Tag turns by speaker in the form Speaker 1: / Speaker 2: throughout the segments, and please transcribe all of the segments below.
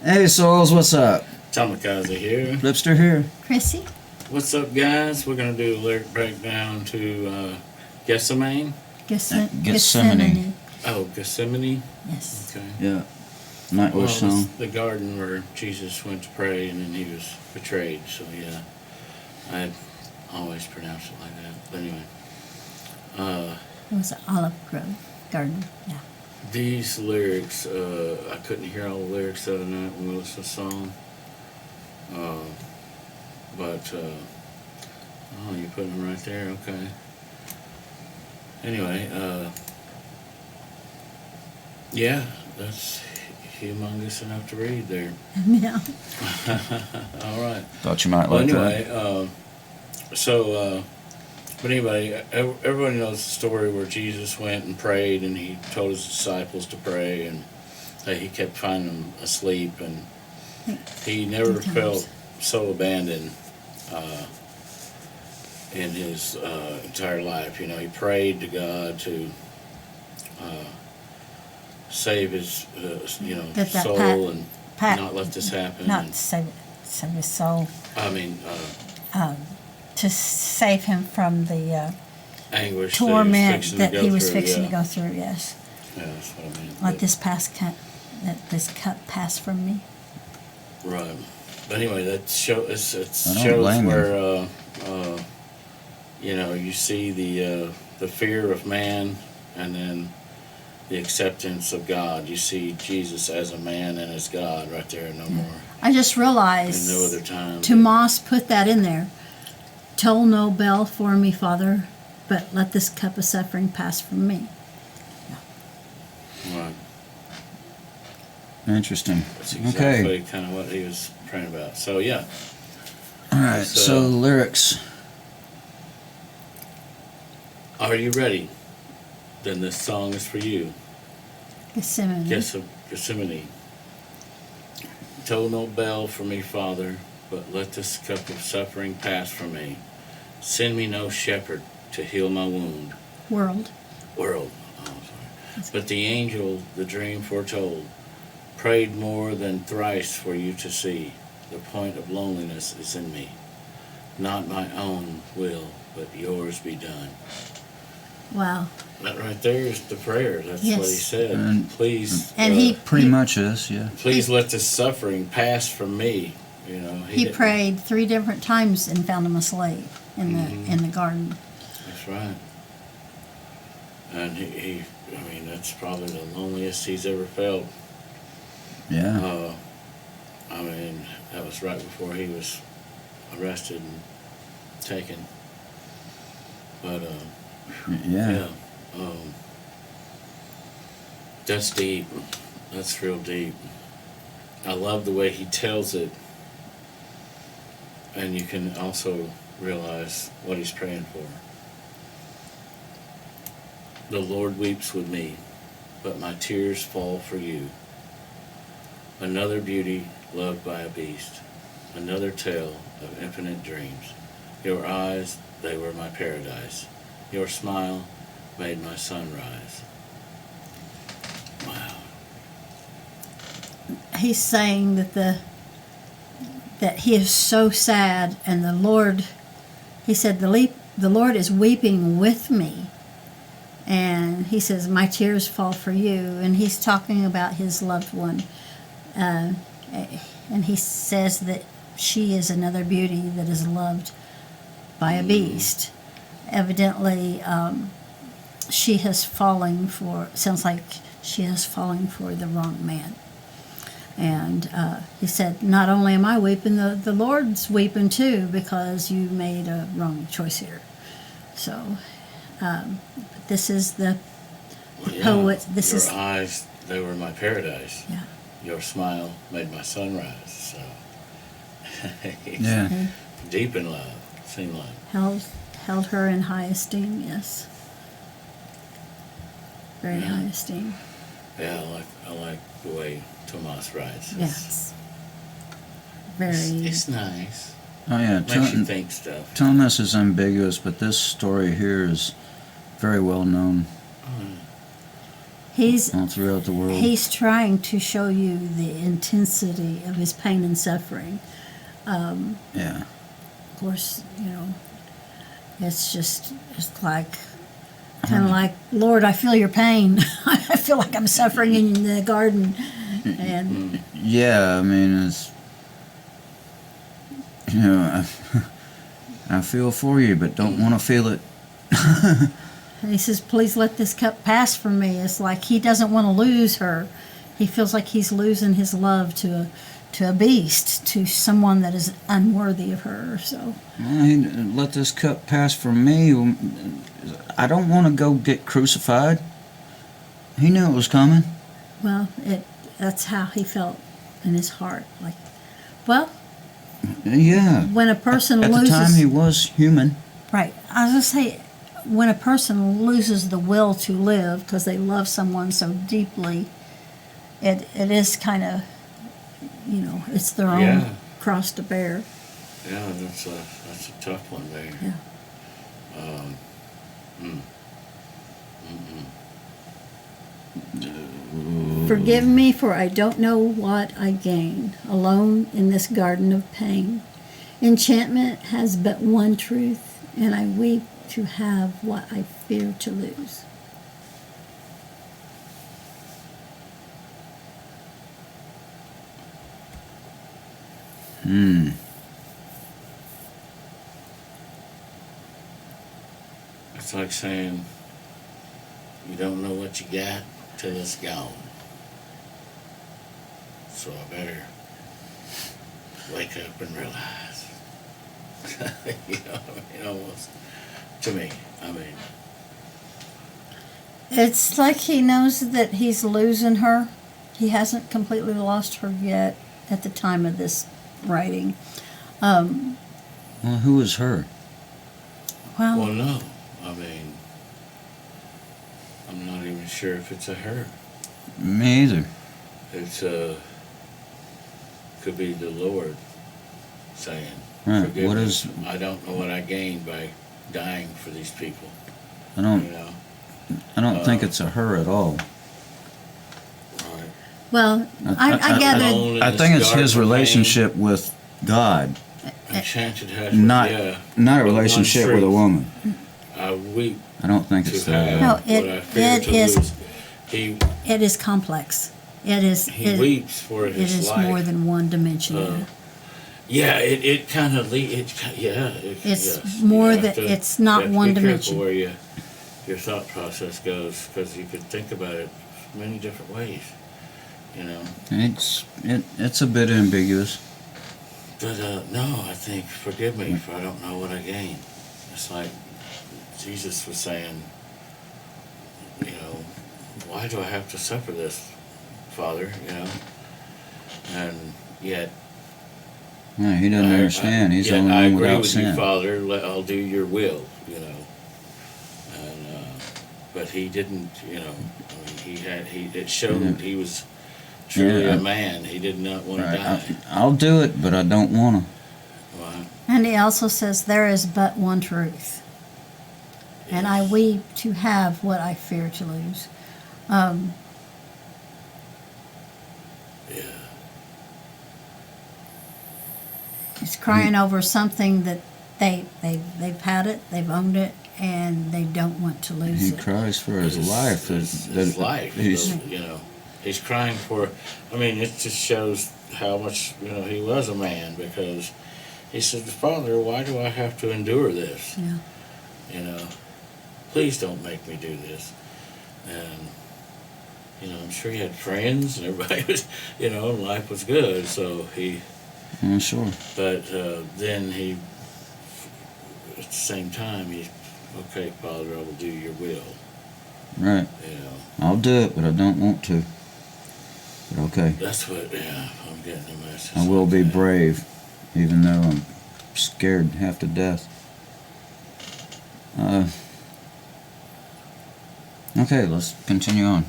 Speaker 1: Hey Souls, what's up?
Speaker 2: Tamikaze here.
Speaker 1: Lipster here.
Speaker 3: Chrissy?
Speaker 2: What's up, guys? We're going to do a lyric breakdown to Gethsemane.
Speaker 1: Gethsemane.
Speaker 2: Oh, Gethsemane?
Speaker 3: Yes.
Speaker 2: Okay.
Speaker 1: Yeah. Nightwish song.
Speaker 2: It's the garden where Jesus went to pray and then he was betrayed. So, yeah. I always pronounce it like that. But anyway.
Speaker 3: It was an olive grove garden. Yeah.
Speaker 2: These lyrics, I couldn't hear all the lyrics the other night when we listened to the song. Oh, you put them right there? Okay. Anyway, yeah, that's humongous enough to read there.
Speaker 3: Yeah.
Speaker 2: All right.
Speaker 1: Thought you might
Speaker 2: Well,
Speaker 1: like
Speaker 2: anyway,
Speaker 1: that.
Speaker 2: but anyway, everybody knows the story where Jesus went and prayed, and he told his disciples to pray, and he kept finding them asleep, and he never felt so abandoned in his entire life. You know, he prayed to God to save his soul and not let this happen.
Speaker 3: Not save his soul.
Speaker 2: I mean,
Speaker 3: to save him from the
Speaker 2: anguish
Speaker 3: torment that he was
Speaker 2: fixing
Speaker 3: to go through. Yes.
Speaker 2: Yeah, that's what I mean.
Speaker 3: Let this cup pass from me.
Speaker 2: Right. But anyway, that shows
Speaker 1: blame
Speaker 2: where you see the fear of man and then the acceptance of God. You see Jesus as a man and as God right there, no more.
Speaker 3: I just realized
Speaker 2: In no other time.
Speaker 3: Tomas put that in there. Toll no bell for me, Father, but let this cup of suffering pass from me.
Speaker 2: Right.
Speaker 1: Interesting.
Speaker 2: That's exactly
Speaker 1: Okay.
Speaker 2: kind of what he was praying about. So yeah.
Speaker 1: All right. So lyrics.
Speaker 2: Are you ready? Then this song is for you.
Speaker 3: Gethsemane.
Speaker 2: Gethsemane. Toll no bell for me, Father, but let this cup of suffering pass from me. Send me no shepherd to heal my wound.
Speaker 3: World.
Speaker 2: Oh, sorry. But the angel, the dream foretold, prayed more than thrice for you to see. The point of loneliness is in me. Not my own will, but yours be done.
Speaker 3: Wow.
Speaker 2: That right there is the prayer. That's
Speaker 3: Yes.
Speaker 2: what he said.
Speaker 1: And-
Speaker 2: Please,
Speaker 3: And he
Speaker 1: Pretty much is, yeah.
Speaker 2: please let this suffering pass from me. You know,
Speaker 3: he
Speaker 2: didn't-
Speaker 3: prayed 3 different times and found him asleep in the garden.
Speaker 2: That's right. And that's probably the loneliest he's ever felt.
Speaker 1: Yeah.
Speaker 2: That was right before he was arrested and taken. But
Speaker 1: Yeah.
Speaker 2: that's deep. That's real deep. I love the way he tells it, and you can also realize what he's praying for. The Lord weeps with me, but my tears fall for you. Another beauty loved by a beast, another tale of infinite dreams. Your eyes, they were my paradise. Your smile made my sunrise. Wow.
Speaker 3: He's saying that he is so sad, and the Lord, he said, the Lord is weeping with me. And he says, my tears fall for you. And he's talking about his loved one. And he says that she is another beauty that is loved by a beast. Evidently, she has fallen sounds like she is falling for the wrong man. And he said, not only am I weeping, the Lord's weeping too, because you made a wrong choice here. So, this is the poet. This
Speaker 2: Your
Speaker 3: is
Speaker 2: eyes, they were my paradise.
Speaker 3: Yeah.
Speaker 2: Your smile made my sunrise. So, he's
Speaker 1: Yeah.
Speaker 2: deep in love. Seemed like.
Speaker 3: held her in high esteem. Yes, very
Speaker 2: Yeah.
Speaker 3: high esteem.
Speaker 2: Yeah, I like the way Tomas writes.
Speaker 3: Yes, very.
Speaker 2: It's nice.
Speaker 1: Oh, yeah.
Speaker 2: Makes you think stuff.
Speaker 1: Thomas is ambiguous, but this story here is very well known.
Speaker 3: He's
Speaker 1: all throughout the world.
Speaker 3: He's trying to show you the intensity of his pain and suffering.
Speaker 1: Yeah.
Speaker 3: Of course, it's like kind of like, Lord, I feel your pain. I feel like I'm suffering in the garden, and
Speaker 1: Yeah, I mean, it's, I feel for you, but don't want to feel it.
Speaker 3: he says, please let this cup pass from me. It's like he doesn't want to lose her. He feels like he's losing his love to a beast, to someone that is unworthy of her. So
Speaker 1: Let this cup pass from me. I don't want to go get crucified. He knew it was coming.
Speaker 3: well, that's how he felt in his heart. Like, well,
Speaker 1: Yeah.
Speaker 3: when a person
Speaker 1: At
Speaker 3: loses,
Speaker 1: the time, he was human.
Speaker 3: right? I was gonna say, when a person loses the will to live because they love someone so deeply, it is kind of, it's their own
Speaker 2: Yeah.
Speaker 3: cross to bear.
Speaker 2: Yeah, that's a tough one there.
Speaker 3: Yeah. Forgive me, for I don't know what I gain, alone in this garden of pain. Enchantment has but one truth, and I weep to have what I fear to lose.
Speaker 2: It's like saying you don't know what you got till it's gone. So I better wake up and realize. Almost. To me,
Speaker 3: It's like he knows that he's losing her. He hasn't completely lost her yet at the time of this writing.
Speaker 1: Well, who is her?
Speaker 2: well, no. I'm not even sure if it's a her.
Speaker 1: Me either.
Speaker 2: It's could be the Lord saying,
Speaker 1: Right.
Speaker 2: "Forgive
Speaker 1: What
Speaker 2: me.
Speaker 1: is?
Speaker 2: I don't know what I gained by dying for these people."
Speaker 1: I don't.
Speaker 2: You know,
Speaker 1: I don't think it's a her at all.
Speaker 2: right?
Speaker 3: Well, I gathered.
Speaker 2: Alone in
Speaker 1: I
Speaker 2: this
Speaker 1: think it's
Speaker 2: garden
Speaker 1: his
Speaker 2: of
Speaker 1: relationship with God,
Speaker 2: Enchanted has
Speaker 1: not
Speaker 2: yeah,
Speaker 1: not a
Speaker 2: but one
Speaker 1: relationship with a
Speaker 2: truth.
Speaker 1: woman.
Speaker 2: I weep
Speaker 1: I don't think
Speaker 2: to
Speaker 1: it's
Speaker 2: have
Speaker 1: that.
Speaker 3: No,
Speaker 1: At all.
Speaker 2: what I fear
Speaker 3: it
Speaker 2: to
Speaker 3: is-
Speaker 2: lose. He
Speaker 3: It is complex. It is.
Speaker 2: he weeps for
Speaker 3: It
Speaker 2: his
Speaker 3: is
Speaker 2: life.
Speaker 3: more than one dimension.
Speaker 2: Uh, Yeah, it kind of
Speaker 3: It's
Speaker 2: yes,
Speaker 3: more
Speaker 2: you have
Speaker 3: that
Speaker 2: to-
Speaker 3: it's not
Speaker 2: you have to
Speaker 3: one
Speaker 2: be
Speaker 3: dimension.
Speaker 2: careful where your thought process goes, because you could think about it many different ways,
Speaker 1: It's a bit ambiguous.
Speaker 2: But no, I think forgive me for I don't know what I gain. It's like Jesus was saying, why do I have to suffer this, Father? And yet.
Speaker 1: Yeah, he doesn't understand. He's the only
Speaker 2: I
Speaker 1: one
Speaker 2: agree
Speaker 1: without
Speaker 2: with you,
Speaker 1: sin.
Speaker 2: Father. I'll do your will, And but he didn't, it showed he was truly
Speaker 1: Yeah,
Speaker 2: a man. He did not want to
Speaker 1: Right.
Speaker 2: die.
Speaker 1: I'll do it, but I don't want to.
Speaker 2: Well,
Speaker 3: And he also says, there is but one truth. And I weep to have what I fear to lose.
Speaker 2: yeah,
Speaker 3: He's crying over something that they've had it, they've owned it, and they don't want to lose
Speaker 1: He
Speaker 3: it.
Speaker 1: cries for his life.
Speaker 2: His life.
Speaker 1: He's,
Speaker 2: He's crying for. It just shows how much he was a man, because he said, "Father, why do I have to endure this?
Speaker 3: Yeah.
Speaker 2: Please don't make me do this." And I'm sure he had friends and everybody was, and life was good. So he,
Speaker 1: sure.
Speaker 2: but then he, at the same time, okay, Father, I will do your will.
Speaker 1: Right. I'll do it, but I don't want to. But okay.
Speaker 2: That's what, I'm getting the message.
Speaker 1: I will be
Speaker 2: Okay.
Speaker 1: brave, even though I'm scared half to death. Okay, let's continue on.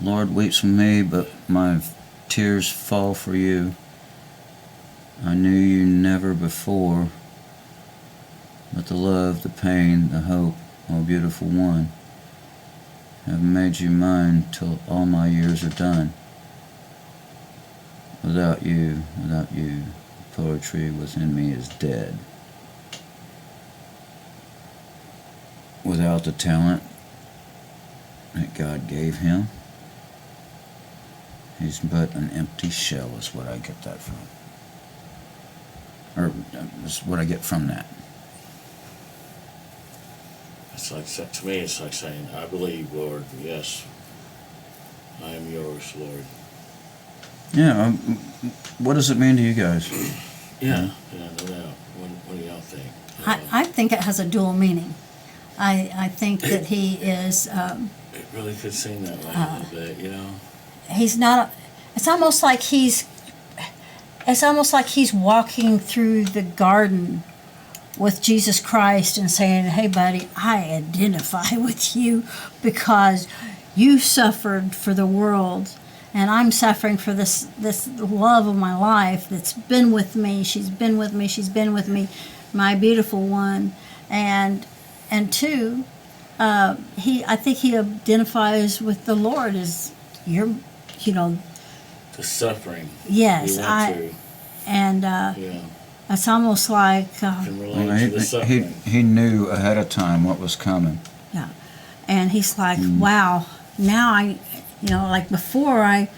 Speaker 1: Lord weeps for me, but my tears fall for you. I knew you never before, but the love, the pain, the hope, oh beautiful one. have made you mine till all my years are done. Without you, poetry within me is dead. Without the talent that God gave him, he's but an empty shell, is what I get that from. Or is what I get from that.
Speaker 2: It's like, to me, it's like saying, I believe, Lord, yes, I am yours, Lord.
Speaker 1: Yeah, what does it mean to you guys?
Speaker 2: Yeah, no doubt. What do y'all think?
Speaker 3: I think it has a dual meaning. I think that he is.
Speaker 2: It really could seem that way a little bit, you know.
Speaker 3: He's not. It's almost like he's. It's almost like he's walking through the garden with Jesus Christ and saying, "Hey, buddy, I identify with you because you suffered for the world, and I'm suffering for this love of my life that's been with me. She's been with me. She's been with me, my beautiful one." And two, I think he identifies with the Lord as the
Speaker 2: suffering.
Speaker 3: Yes,
Speaker 2: you went through.
Speaker 3: And
Speaker 2: Yeah.
Speaker 3: it's almost like
Speaker 2: Can relate to the suffering.
Speaker 1: He knew ahead of time what was coming.
Speaker 3: yeah, and he's like, wow. Now like before, I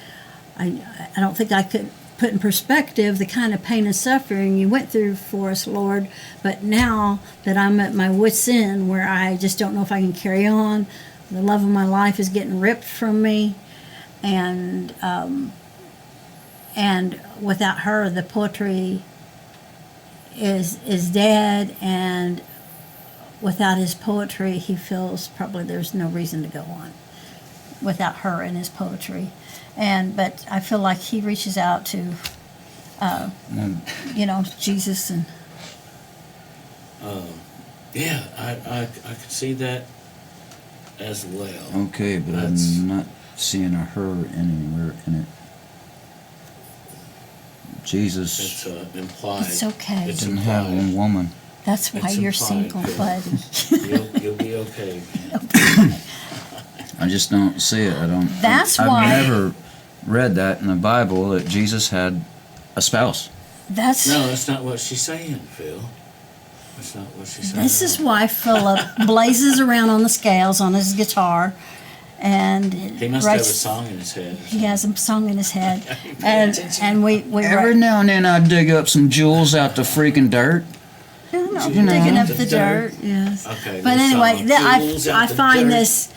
Speaker 3: don't think I could put in perspective the kind of pain and suffering you went through for us, Lord. But now that I'm at my wit's end, where I just don't know if I can carry on, the love of my life is getting ripped from me, and without her, the poetry is dead, and without his poetry, he feels probably there's no reason to go on without her and his poetry. But I feel like he reaches out to, Jesus and.
Speaker 2: Yeah, I could see that as well.
Speaker 1: Okay, but I'm not seeing a her anywhere in it. Jesus
Speaker 2: It's implied.
Speaker 3: It's okay.
Speaker 2: It's
Speaker 1: didn't
Speaker 2: implied.
Speaker 1: have one woman.
Speaker 3: That's why
Speaker 2: It's
Speaker 3: you're
Speaker 2: implied,
Speaker 3: single,
Speaker 2: Phil.
Speaker 3: buddy.
Speaker 2: You'll be okay.
Speaker 1: I just don't see it. I don't.
Speaker 3: That's
Speaker 1: I've
Speaker 3: why-
Speaker 1: never read that in the Bible that Jesus had a spouse.
Speaker 3: That's
Speaker 2: No, that's not what she's saying, Phil. That's not what she's saying.
Speaker 3: This is why Philip blazes around on the scales on his guitar, and
Speaker 2: He must have a song in his head.
Speaker 3: He has a song in his head, and we
Speaker 1: Every now and then I dig up some jewels out the freaking dirt.
Speaker 3: digging up the dirt. Yes.
Speaker 2: Okay.
Speaker 3: But
Speaker 2: the
Speaker 3: anyway,
Speaker 2: song, "Jewels Out
Speaker 3: I
Speaker 2: the
Speaker 3: find
Speaker 2: Dirt."
Speaker 3: this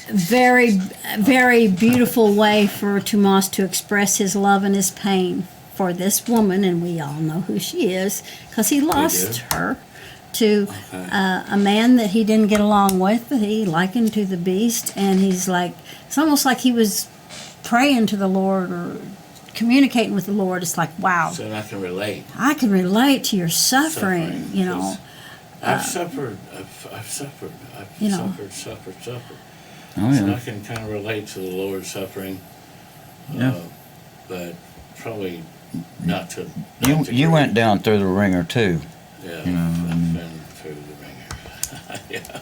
Speaker 3: very, very beautiful way for Tomas to express his love and his pain for this woman, and we all know who she is because he lost her to a man that he didn't get along with, that he likened to the beast, and he's like, it's almost like he was praying to the Lord or communicating with the Lord. It's like, wow.
Speaker 2: So I can relate.
Speaker 3: I can relate to your suffering, you know.
Speaker 2: I've suffered. I've suffered. I've suffered.
Speaker 1: Oh
Speaker 2: So I
Speaker 1: yeah.
Speaker 2: can kind of relate to the Lord's suffering.
Speaker 1: Yeah.
Speaker 2: But probably not to.
Speaker 1: You went down through the ringer too.
Speaker 2: Yeah,
Speaker 1: you know,
Speaker 2: I've been through the ringer. Yeah.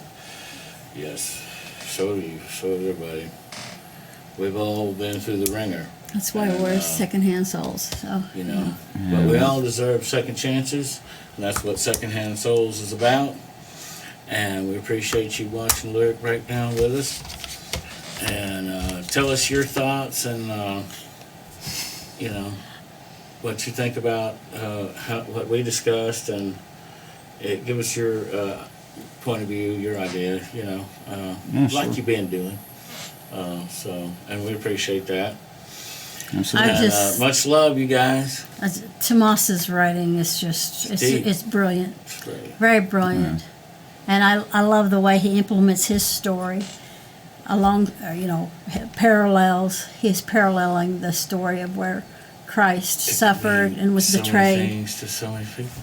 Speaker 2: Yes. So do you. So has everybody. We've all been through the ringer.
Speaker 3: That's why we're secondhand souls. So
Speaker 2: You know. But we all deserve second chances, and that's what Secondhand Souls is about. And we appreciate you watching Lyric Breakdown with us. And tell us your thoughts and, what you think about what we discussed, and give us your point of view, your idea, like
Speaker 1: sure.
Speaker 2: you've been doing. And we appreciate that.
Speaker 1: Absolutely.
Speaker 2: And, much love, you guys.
Speaker 3: Tomas's writing is just,
Speaker 2: deep.
Speaker 3: it's brilliant.
Speaker 2: It's great.
Speaker 3: Very brilliant. And I love the way he implements his story along, parallels. He's paralleling the story of where Christ suffered and was
Speaker 2: so many
Speaker 3: betrayed.
Speaker 2: things to so many people.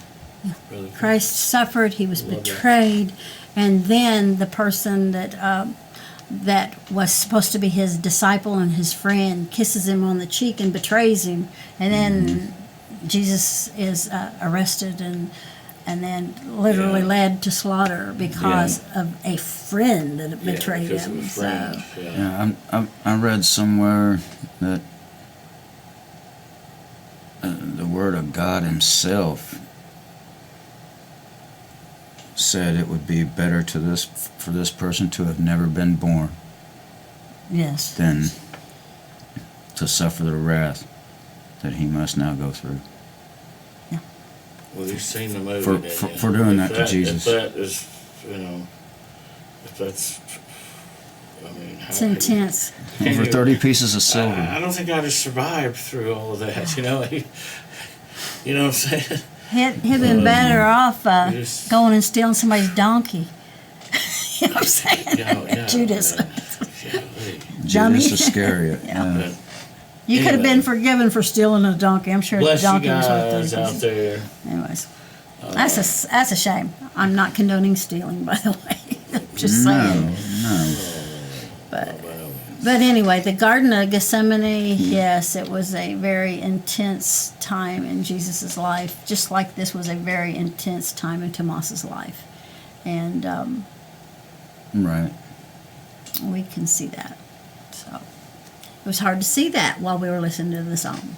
Speaker 2: Really cool.
Speaker 3: Christ suffered, he was
Speaker 2: Love that.
Speaker 3: betrayed, and then the person that was supposed to be his disciple and his friend kisses him on the cheek and betrays him, and then Jesus is arrested and and then literally
Speaker 2: Yeah.
Speaker 3: led to slaughter because of a friend that betrayed
Speaker 2: because of
Speaker 3: him.
Speaker 2: a friend.
Speaker 3: So
Speaker 2: Yeah.
Speaker 1: I read somewhere that the Word of God Himself said it would be better for this person to have never been born
Speaker 3: yes,
Speaker 1: than to suffer the wrath that he must now go through.
Speaker 2: Well, you've seen the movie,
Speaker 1: For-
Speaker 2: didn't
Speaker 1: for-
Speaker 2: you?
Speaker 1: for doing
Speaker 2: If
Speaker 1: that to Jesus.
Speaker 2: If that is, if that's, I mean,
Speaker 3: it's intense.
Speaker 1: Over 30 pieces of
Speaker 2: I
Speaker 1: silver.
Speaker 2: don't think I'd have survived through all of that, you know? You know what I'm saying?
Speaker 3: He'd been better off
Speaker 2: Yes.
Speaker 3: going and stealing somebody's donkey. You know what I'm saying?
Speaker 2: Yeah,
Speaker 3: Judas.
Speaker 2: Golly.
Speaker 3: Dummy.
Speaker 1: Judas Iscariot.
Speaker 3: Yeah.
Speaker 2: But
Speaker 3: You could have
Speaker 2: Anyway.
Speaker 3: been forgiven for stealing a donkey. I'm sure the
Speaker 2: bless you
Speaker 3: donkey was worth 30
Speaker 2: guys out
Speaker 3: pieces.
Speaker 2: there.
Speaker 3: Anyways, that's a shame. I'm not condoning stealing, by the way. I'm just saying.
Speaker 1: No.
Speaker 3: But anyway, the Garden of Gethsemane, yes, it was a very intense time in Jesus' life, just like this was a very intense time in Tomas's life. And
Speaker 1: Right.
Speaker 3: we can see that. So it was hard to see that while we were listening to the song.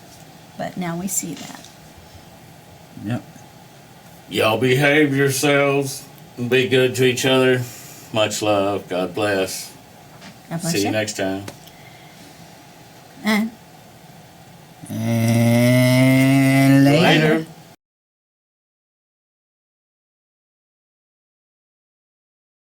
Speaker 3: But now we see that.
Speaker 1: Yep.
Speaker 2: Y'all behave yourselves and be good to each other. Much love. God bless.
Speaker 3: God bless
Speaker 2: See you next time.
Speaker 3: And
Speaker 1: And later.
Speaker 2: Later.